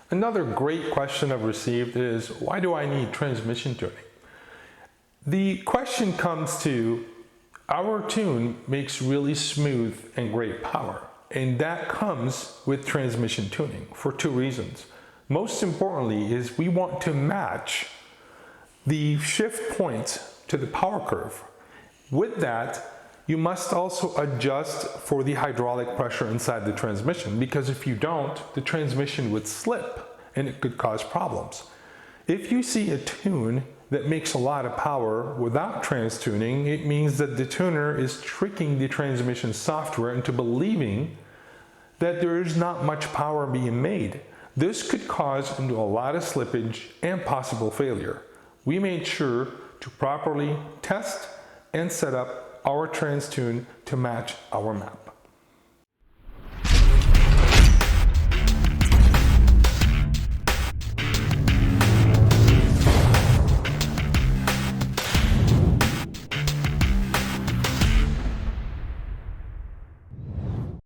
Another great question I've received is, why do I need transmission tuning? The question comes to, our tune makes really smooth and great power, and that comes with transmission tuning for two reasons. Most importantly is we want to match the shift points to the power curve. With that, you must also adjust for the hydraulic pressure inside the transmission, because if you don't, the transmission would slip and it could cause problems. If you see a tune that makes a lot of power without trans tuning, it means that the tuner is tricking the transmission software into believing that there is not much power being made. This could cause into a lot of slippage and possible failure. We made sure to properly test and set up our trans tune to match our map.